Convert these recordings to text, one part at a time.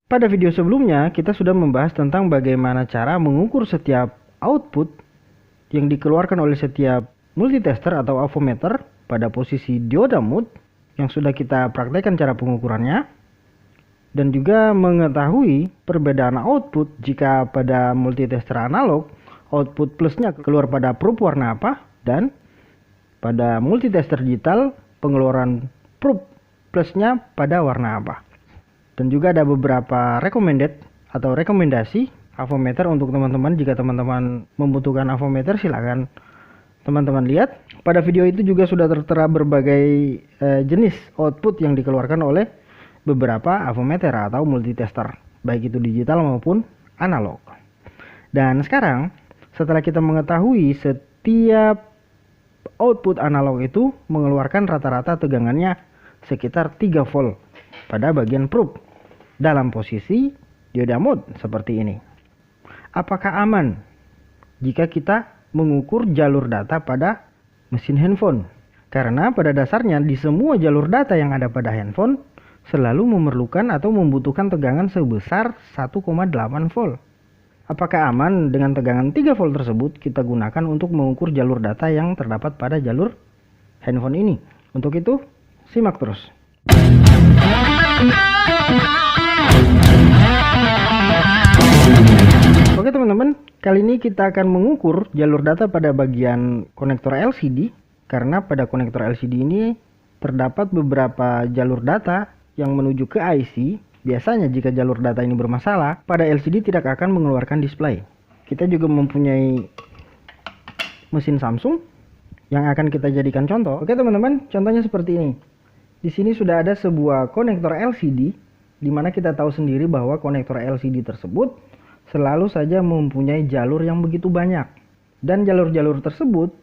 Pada video sebelumnya, kita sudah membahas tentang bagaimana cara mengukur setiap output yang dikeluarkan oleh setiap multitester atau avometer pada posisi dioda mode yang sudah kita praktekkan cara pengukurannya, dan juga mengetahui perbedaan output jika pada multitester analog output plusnya keluar pada probe warna apa, dan pada multitester digital pengeluaran probe plusnya pada warna apa. Dan juga ada beberapa rekomendasi avometer untuk teman-teman. Jika teman-teman membutuhkan avometer, silakan teman-teman lihat. Pada video itu juga sudah tertera berbagai jenis output yang dikeluarkan oleh beberapa avometer atau multitester, baik itu digital maupun analog. Dan sekarang, setelah kita mengetahui setiap output analog itu mengeluarkan rata-rata tegangannya sekitar 3 volt pada bagian probe dalam posisi dioda mode seperti ini. Apakah aman jika kita mengukur jalur data pada mesin handphone? Karena pada dasarnya di semua jalur data yang ada pada handphone selalu memerlukan atau membutuhkan tegangan sebesar 1,8 volt. Apakah aman dengan tegangan 3 volt tersebut kita gunakan untuk mengukur jalur data yang terdapat pada jalur handphone ini? Untuk itu, simak terus. Oke teman-teman, kali ini kita akan mengukur jalur data pada bagian konektor LCD. Karena pada konektor LCD ini terdapat beberapa jalur data yang menuju ke IC. Biasanya jika jalur data ini bermasalah, pada LCD tidak akan mengeluarkan display. Kita juga mempunyai mesin Samsung yang akan kita jadikan contoh. Oke teman-teman, contohnya seperti ini. Di sini sudah ada sebuah konektor LCD, di mana kita tahu sendiri bahwa konektor LCD tersebut selalu saja mempunyai jalur yang begitu banyak. Dan jalur-jalur tersebut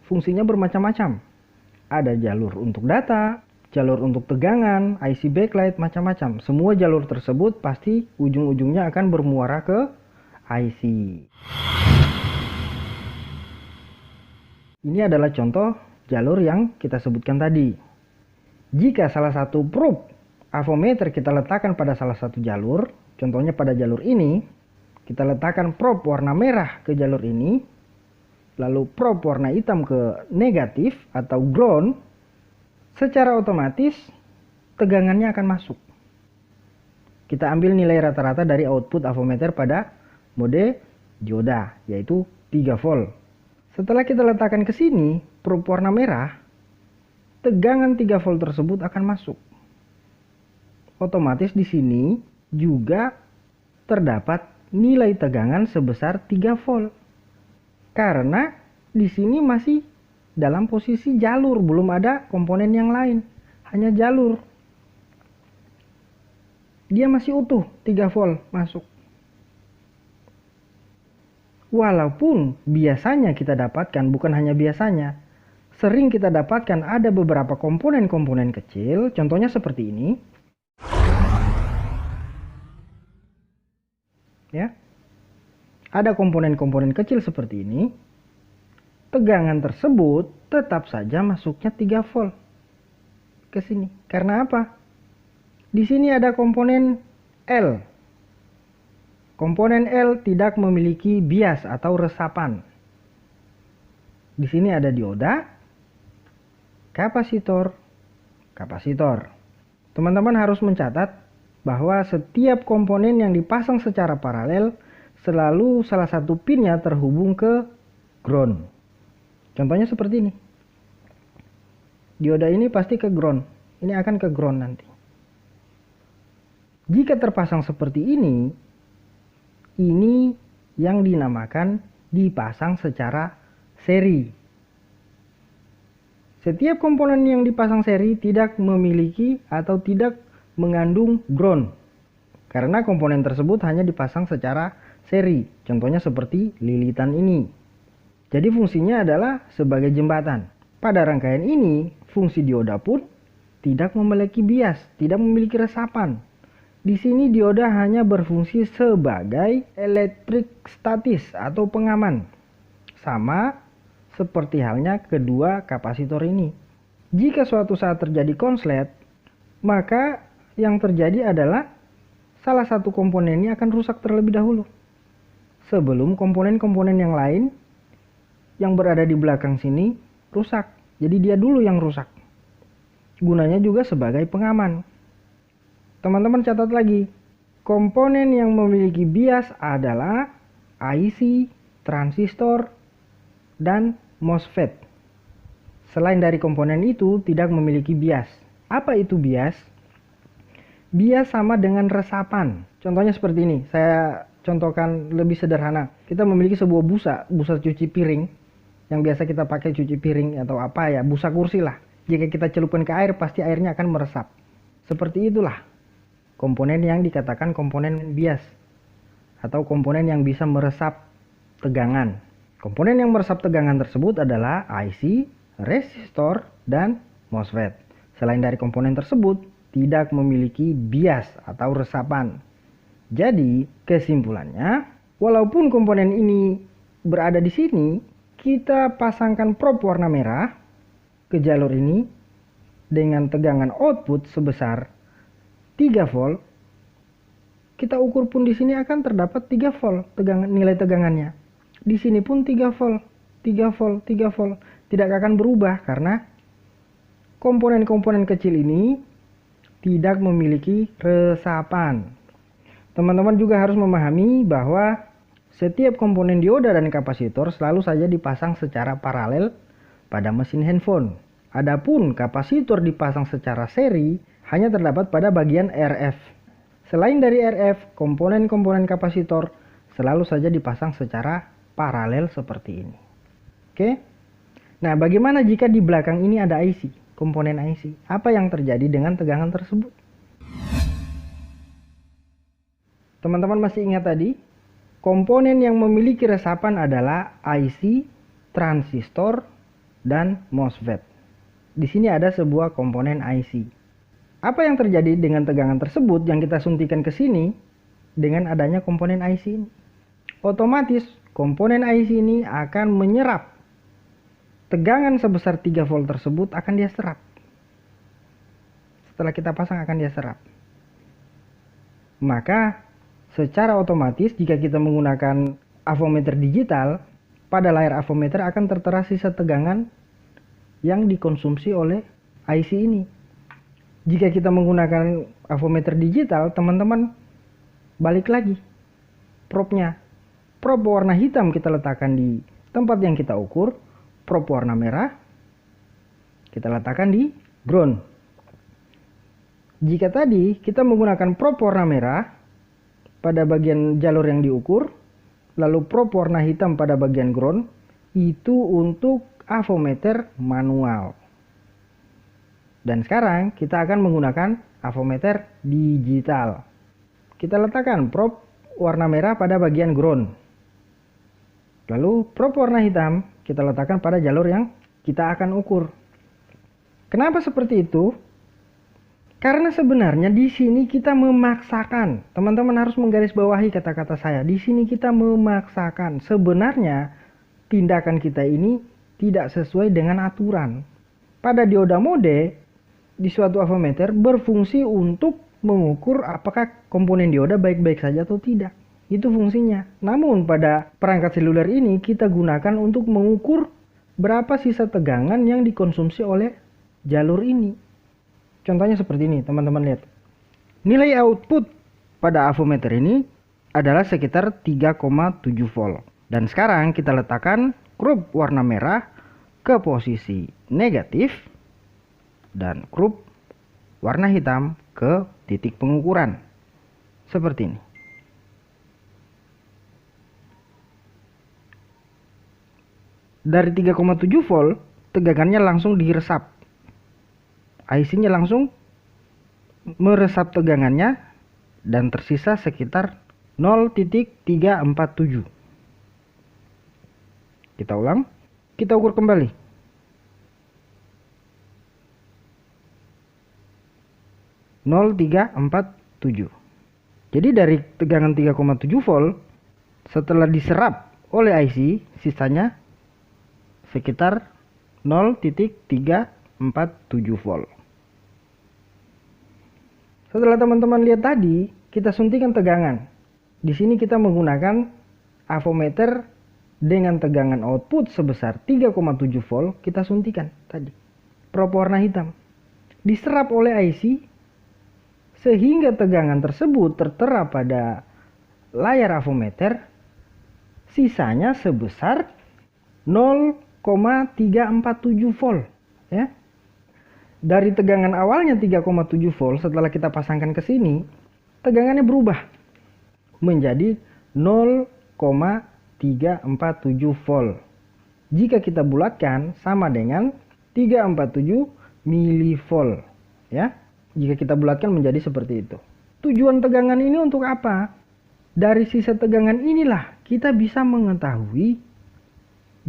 fungsinya bermacam-macam. Ada jalur untuk data, jalur untuk tegangan, IC backlight, macam-macam. Semua jalur tersebut pasti ujung-ujungnya akan bermuara ke IC. Ini adalah contoh jalur yang kita sebutkan tadi. Jika salah satu probe avometer kita letakkan pada salah satu jalur, contohnya pada jalur ini, kita letakkan probe warna merah ke jalur ini, lalu probe warna hitam ke negatif atau ground, secara otomatis tegangannya akan masuk. Kita ambil nilai rata-rata dari output avometer pada mode dioda, yaitu 3 volt. Setelah kita letakkan ke sini probe warna merah, tegangan 3 volt tersebut akan masuk. Otomatis di sini juga terdapat nilai tegangan sebesar 3 volt. Karena di sini masih dalam posisi jalur, belum ada komponen yang lain, hanya jalur. Dia masih utuh 3 volt masuk. Walaupun biasanya kita dapatkan, bukan hanya biasanya, sering kita dapatkan ada beberapa komponen-komponen kecil, contohnya seperti ini. Ya. Ada komponen-komponen kecil seperti ini. Tegangan tersebut tetap saja masuknya 3 volt ke sini. Karena apa? Di sini ada komponen L. Komponen L tidak memiliki bias atau resapan. Di sini ada dioda, kapasitor. Teman-teman harus mencatat bahwa setiap komponen yang dipasang secara paralel selalu salah satu pinnya terhubung ke ground. Contohnya seperti ini. Dioda ini pasti ke ground. Ini akan ke ground nanti. Jika terpasang seperti ini yang dinamakan dipasang secara seri. Setiap komponen yang dipasang seri tidak memiliki atau tidak mengandung ground. Karena komponen tersebut hanya dipasang secara seri. Contohnya seperti lilitan ini. Jadi fungsinya adalah sebagai jembatan. Pada rangkaian ini, fungsi dioda pun tidak memiliki bias, tidak memiliki resapan. Di sini dioda hanya berfungsi sebagai elektrik statis atau pengaman. Sama seperti halnya kedua kapasitor ini. Jika suatu saat terjadi konslet, maka yang terjadi adalah salah satu komponen ini akan rusak terlebih dahulu sebelum komponen-komponen yang lain yang berada di belakang sini rusak. Jadi dia dulu yang rusak. Gunanya juga sebagai pengaman. Teman-teman catat lagi, komponen yang memiliki bias adalah IC, transistor, dan MOSFET. Selain dari komponen itu tidak memiliki bias. Apa itu bias? Bias sama dengan resapan. Contohnya seperti ini, saya contohkan lebih sederhana. Kita memiliki sebuah busa cuci piring yang biasa kita pakai cuci piring atau apa ya, busa kursi lah. Jika kita celupkan ke air, pasti airnya akan meresap. Seperti itulah komponen yang dikatakan komponen bias atau komponen yang bisa meresap tegangan. Komponen yang meresap tegangan tersebut adalah IC, resistor, dan MOSFET. Selain dari komponen tersebut, tidak memiliki bias atau resapan. Jadi, kesimpulannya, walaupun komponen ini berada di sini, kita pasangkan probe warna merah ke jalur ini dengan tegangan output sebesar 3 volt. Kita ukur pun di sini akan terdapat 3 volt nilai tegangannya. Di sini pun 3 volt, 3 volt, 3 volt. Tidak akan berubah karena komponen-komponen kecil ini tidak memiliki resapan. Teman-teman juga harus memahami bahwa setiap komponen dioda dan kapasitor selalu saja dipasang secara paralel pada mesin handphone. Adapun kapasitor dipasang secara seri hanya terdapat pada bagian RF. Selain dari RF, komponen-komponen kapasitor selalu saja dipasang secara paralel seperti ini. Oke? Nah, bagaimana jika di belakang ini ada IC? Komponen IC, apa yang terjadi dengan tegangan tersebut? Teman-teman masih ingat tadi, komponen yang memiliki resapan adalah IC, transistor, dan MOSFET. Di sini ada sebuah komponen IC. Apa yang terjadi dengan tegangan tersebut yang kita suntikan ke sini dengan adanya komponen IC ini? Otomatis komponen IC ini akan menyerap tegangan sebesar 3 volt tersebut, akan dia serap. Setelah kita pasang akan dia serap. Maka secara otomatis jika kita menggunakan avometer digital, pada layar avometer akan tertera sisa tegangan yang dikonsumsi oleh IC ini. Jika kita menggunakan avometer digital, teman-teman balik lagi probe-nya. Probe warna hitam kita letakkan di tempat yang kita ukur. Probe warna merah kita letakkan di ground. Jika tadi kita menggunakan probe warna merah pada bagian jalur yang diukur, lalu probe warna hitam pada bagian ground, itu untuk avometer manual. Dan sekarang kita akan menggunakan avometer digital. Kita letakkan probe warna merah pada bagian ground. Lalu probe warna hitam kita letakkan pada jalur yang kita akan ukur. Kenapa seperti itu? Karena sebenarnya di sini kita memaksakan. Teman-teman harus menggarisbawahi kata-kata saya. Di sini kita memaksakan. Sebenarnya tindakan kita ini tidak sesuai dengan aturan. Pada dioda mode di suatu avometer berfungsi untuk mengukur apakah komponen dioda baik-baik saja atau tidak. Itu fungsinya. Namun pada perangkat seluler ini kita gunakan untuk mengukur berapa sisa tegangan yang dikonsumsi oleh jalur ini. Contohnya seperti ini, teman-teman lihat. Nilai output pada avometer ini adalah sekitar 3,7 volt. Dan sekarang kita letakkan krup warna merah ke posisi negatif dan krup warna hitam ke titik pengukuran. Seperti ini. Dari 3,7 volt, tegangannya langsung diresap. IC-nya langsung meresap tegangannya dan tersisa sekitar 0,347. Kita ulang, kita ukur kembali. 0,347. Jadi dari tegangan 3,7 volt, setelah diserap oleh IC, sisanya sekitar 0,347 volt. Setelah teman-teman lihat tadi, kita suntikan tegangan. Di sini kita menggunakan avometer dengan tegangan output sebesar 3,7 volt. Kita suntikan tadi. Probe warna hitam. Diserap oleh IC sehingga tegangan tersebut tertera pada layar avometer. Sisanya sebesar 0,347 volt. Ya. Dari tegangan awalnya 3,7 volt, setelah kita pasangkan ke sini, tegangannya berubah menjadi 0,347 volt. Jika kita bulatkan sama dengan 347 milivolt, ya. Jika kita bulatkan menjadi seperti itu. Tujuan tegangan ini untuk apa? Dari sisa tegangan inilah kita bisa mengetahui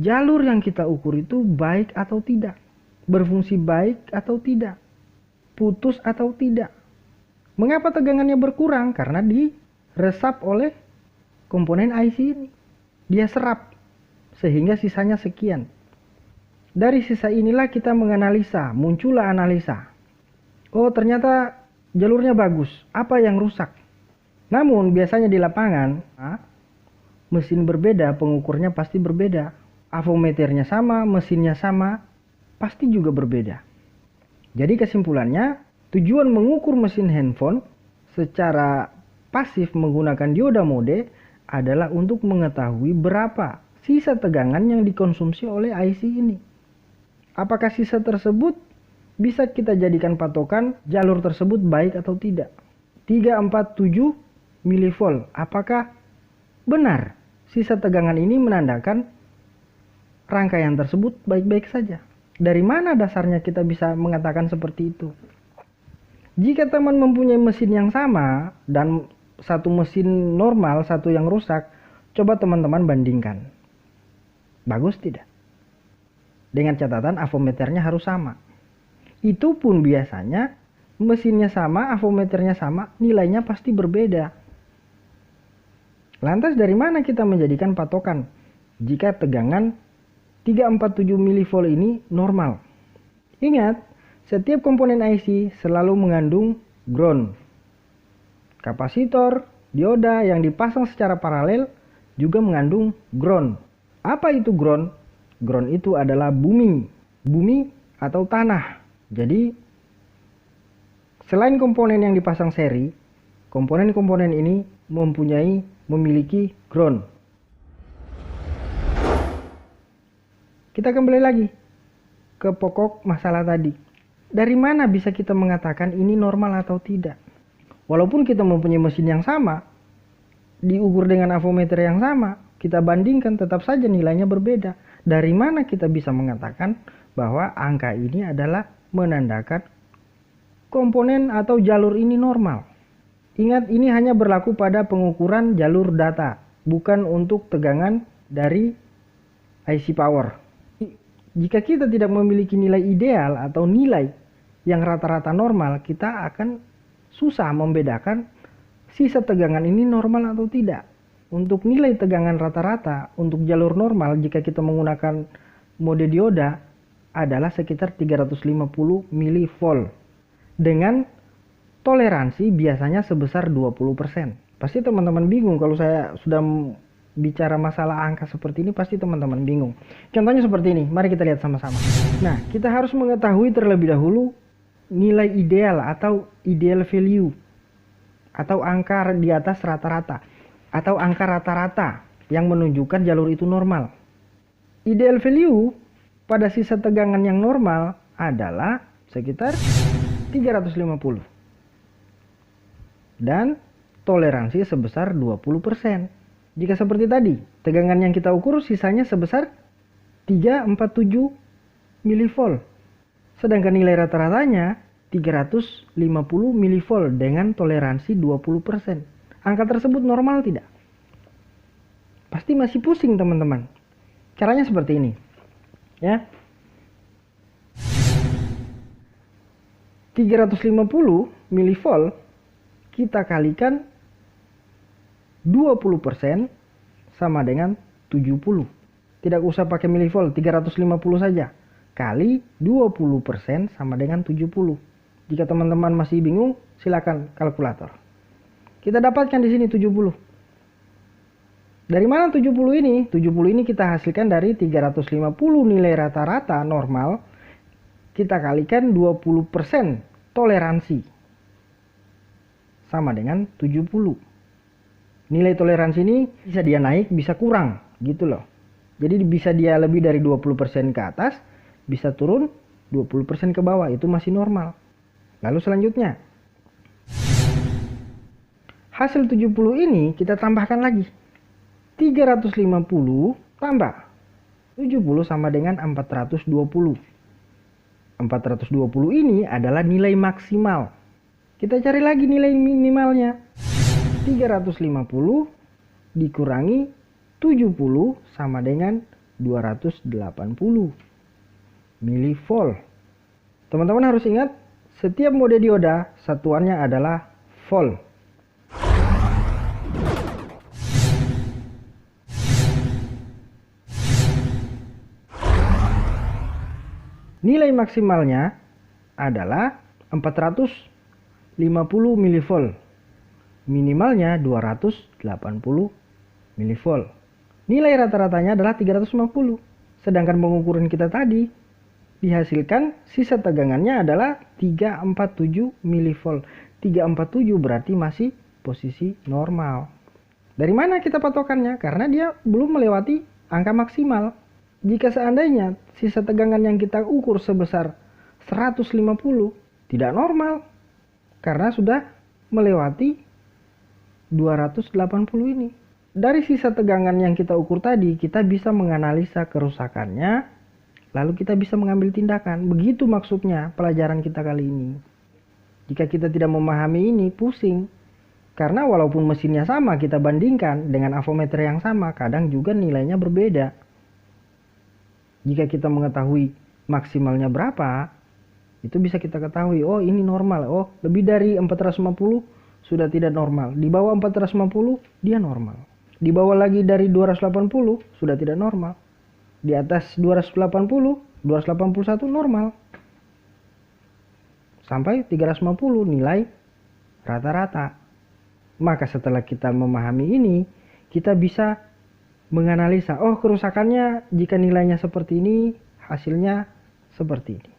jalur yang kita ukur itu baik atau tidak, berfungsi baik atau tidak, putus atau tidak. Mengapa tegangannya berkurang? Karena diresap oleh komponen IC ini. Dia serap sehingga sisanya sekian. Dari sisa inilah kita menganalisa, muncullah analisa. Oh, ternyata jalurnya bagus. Apa yang rusak? Namun biasanya di lapangan, mesin berbeda, pengukurnya pasti berbeda. Avometernya sama, mesinnya sama, pasti juga berbeda. Jadi kesimpulannya, tujuan mengukur mesin handphone secara pasif menggunakan dioda mode adalah untuk mengetahui berapa sisa tegangan yang dikonsumsi oleh IC ini. Apakah sisa tersebut bisa kita jadikan patokan jalur tersebut baik atau tidak? 347 milivolt. Apakah benar sisa tegangan ini menandakan rangkaian tersebut baik-baik saja? Dari mana dasarnya kita bisa mengatakan seperti itu? Jika teman mempunyai mesin yang sama dan satu mesin normal, satu yang rusak, coba teman-teman bandingkan. Bagus tidak? Dengan catatan avometernya harus sama. Itu pun biasanya mesinnya sama, avometernya sama, nilainya pasti berbeda. Lantas dari mana kita menjadikan patokan jika tegangan 347 milivolt ini normal? Ingat, setiap komponen IC selalu mengandung ground. Kapasitor, dioda yang dipasang secara paralel juga mengandung ground. Apa itu ground? Ground itu adalah bumi atau tanah. Jadi, selain komponen yang dipasang seri, komponen-komponen ini memiliki ground. Kita kembali lagi ke pokok masalah tadi. Dari mana bisa kita mengatakan ini normal atau tidak? Walaupun kita mempunyai mesin yang sama, diukur dengan avometer yang sama, kita bandingkan tetap saja nilainya berbeda. Dari mana kita bisa mengatakan bahwa angka ini adalah menandakan komponen atau jalur ini normal? Ingat, ini hanya berlaku pada pengukuran jalur data, bukan untuk tegangan dari IC power. Jika kita tidak memiliki nilai ideal atau nilai yang rata-rata normal, kita akan susah membedakan sisa tegangan ini normal atau tidak. Untuk nilai tegangan rata-rata untuk jalur normal jika kita menggunakan mode dioda adalah sekitar 350 milivolt dengan toleransi biasanya sebesar 20%. Pasti teman-teman bingung kalau saya sudah bicara masalah angka seperti ini, pasti teman-teman bingung. Contohnya seperti ini, mari kita lihat sama-sama. Nah, kita harus mengetahui terlebih dahulu nilai ideal atau ideal value atau angka di atas rata-rata atau angka rata-rata yang menunjukkan jalur itu normal. Ideal value pada sisa tegangan yang normal adalah sekitar 350 dan toleransi sebesar 20%. Jika seperti tadi, tegangan yang kita ukur sisanya sebesar 347 milivolt. Sedangkan nilai rata-ratanya 350 milivolt dengan toleransi 20%. Angka tersebut normal tidak? Pasti masih pusing teman-teman. Caranya seperti ini. Ya. 350 milivolt kita kalikan 20% sama dengan 70. Tidak usah pakai milivolt, 350 saja. Kali 20% sama dengan 70. Jika teman-teman masih bingung, silakan kalkulator. Kita dapatkan di sini 70. Dari mana 70 ini? 70 ini kita hasilkan dari 350 nilai rata-rata normal. Kita kalikan 20% toleransi. Sama dengan 70. Nilai toleransi ini bisa dia naik, bisa kurang. Gitu loh. Jadi bisa dia lebih dari 20% ke atas, bisa turun 20% ke bawah. Itu masih normal. Lalu selanjutnya. Hasil 70 ini kita tambahkan lagi. 350 tambah 70 sama dengan 420. 420 ini adalah nilai maksimal. Kita cari lagi nilai minimalnya. 350 dikurangi 70 sama dengan 280 milivolt. Teman-teman harus ingat, setiap mode dioda satuannya adalah volt. Nilai maksimalnya adalah 450 milivolt. Minimalnya 280 milivolt. Nilai rata-ratanya adalah 350. Sedangkan pengukuran kita tadi dihasilkan sisa tegangannya adalah 347 milivolt. 347 berarti masih posisi normal. Dari mana kita patokannya? Karena dia belum melewati angka maksimal. Jika seandainya sisa tegangan yang kita ukur sebesar 150 tidak normal. Karena sudah melewati 280 ini. Dari sisa tegangan yang kita ukur tadi, kita bisa menganalisa kerusakannya, lalu kita bisa mengambil tindakan. Begitu maksudnya pelajaran kita kali ini. Jika kita tidak memahami ini, pusing. Karena walaupun mesinnya sama, kita bandingkan dengan avometer yang sama, kadang juga nilainya berbeda. Jika kita mengetahui maksimalnya berapa, itu bisa kita ketahui, oh ini normal, oh lebih dari 450 sudah tidak normal. Di bawah 450 dia normal. Di bawah lagi dari 280 sudah tidak normal. Di atas 280, 281 normal. Sampai 350 nilai rata-rata. Maka setelah kita memahami ini, kita bisa menganalisa, oh kerusakannya jika nilainya seperti ini, hasilnya seperti ini.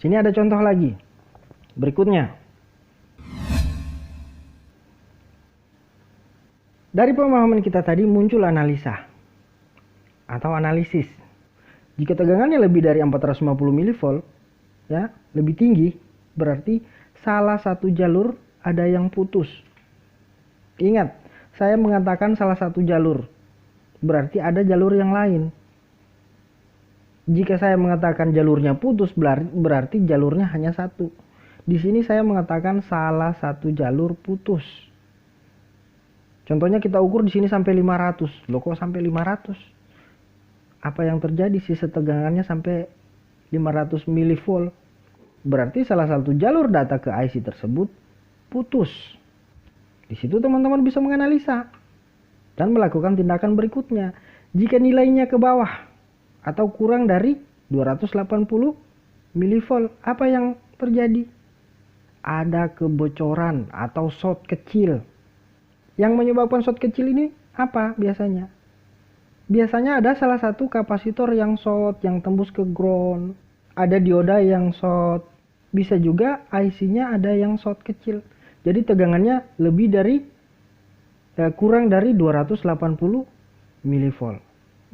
Sini ada contoh lagi. Berikutnya. Dari pemahaman kita tadi muncul analisa atau analisis. Jika tegangannya lebih dari 450 milivolt, ya, lebih tinggi, berarti salah satu jalur ada yang putus. Ingat, saya mengatakan salah satu jalur, berarti ada jalur yang lain. Jika saya mengatakan jalurnya putus, berarti jalurnya hanya satu. Di sini saya mengatakan salah satu jalur putus. Contohnya kita ukur di sini sampai 500. Loh kok sampai 500? Apa yang terjadi? Sisa tegangannya sampai 500 milivolt. Berarti salah satu jalur data ke IC tersebut putus. Di situ teman-teman bisa menganalisa dan melakukan tindakan berikutnya. Jika nilainya ke bawah atau kurang dari 280 milivolt, apa yang terjadi? Ada kebocoran atau short kecil. Yang menyebabkan short kecil ini apa biasanya? Biasanya ada salah satu kapasitor yang short, yang tembus ke ground. Ada dioda yang short. Bisa juga IC-nya ada yang short kecil. Jadi tegangannya lebih dari kurang dari 280 milivolt.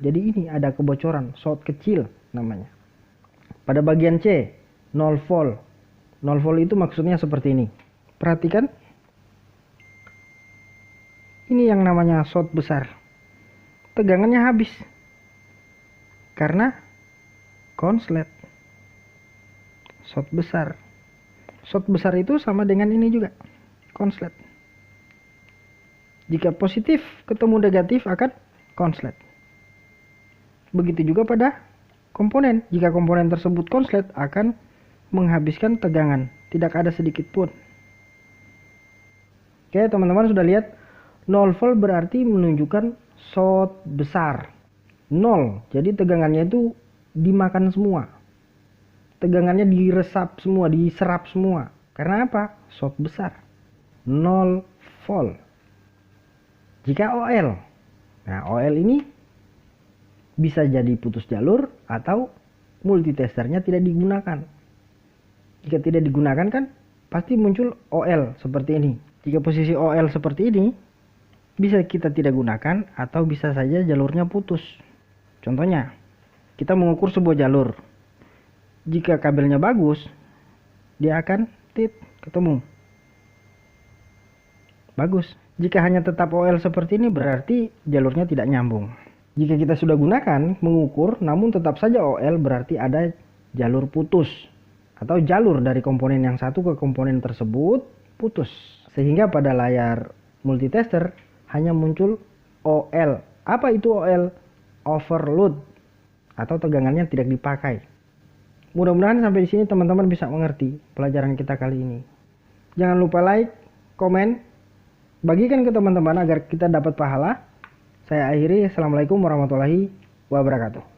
Jadi ini ada kebocoran, short kecil namanya. Pada bagian C, 0 volt. 0 volt itu maksudnya seperti ini. Perhatikan. Ini yang namanya short besar. Tegangannya habis. Karena konslet. Short besar. Short besar itu sama dengan ini juga. Konslet. Jika positif ketemu negatif akan konslet. Begitu juga pada komponen. Jika komponen tersebut konslet akan menghabiskan tegangan. Tidak ada sedikit pun. Oke, teman-teman sudah lihat 0 volt berarti menunjukkan short besar. 0. Jadi tegangannya itu dimakan semua. Tegangannya diresap semua, diserap semua. Karena apa? Short besar. 0 volt. Jika OL, nah OL ini bisa jadi putus jalur atau multitesternya tidak digunakan. Jika tidak digunakan kan pasti muncul OL seperti ini. Jika posisi OL seperti ini, bisa kita tidak gunakan atau bisa saja jalurnya putus. Contohnya, kita mengukur sebuah jalur. Jika kabelnya bagus, dia akan ketemu. Bagus. Jika hanya tetap OL seperti ini berarti jalurnya tidak nyambung. Jika kita sudah gunakan mengukur namun tetap saja OL berarti ada jalur putus. Atau jalur dari komponen yang satu ke komponen tersebut putus. Sehingga pada layar multitester hanya muncul OL. Apa itu OL? Overload. Atau tegangannya tidak dipakai. Mudah-mudahan sampai di sini teman-teman bisa mengerti pelajaran kita kali ini. Jangan lupa like, komen, bagikan ke teman-teman agar kita dapat pahala. Saya akhiri. Assalamualaikum warahmatullahi wabarakatuh.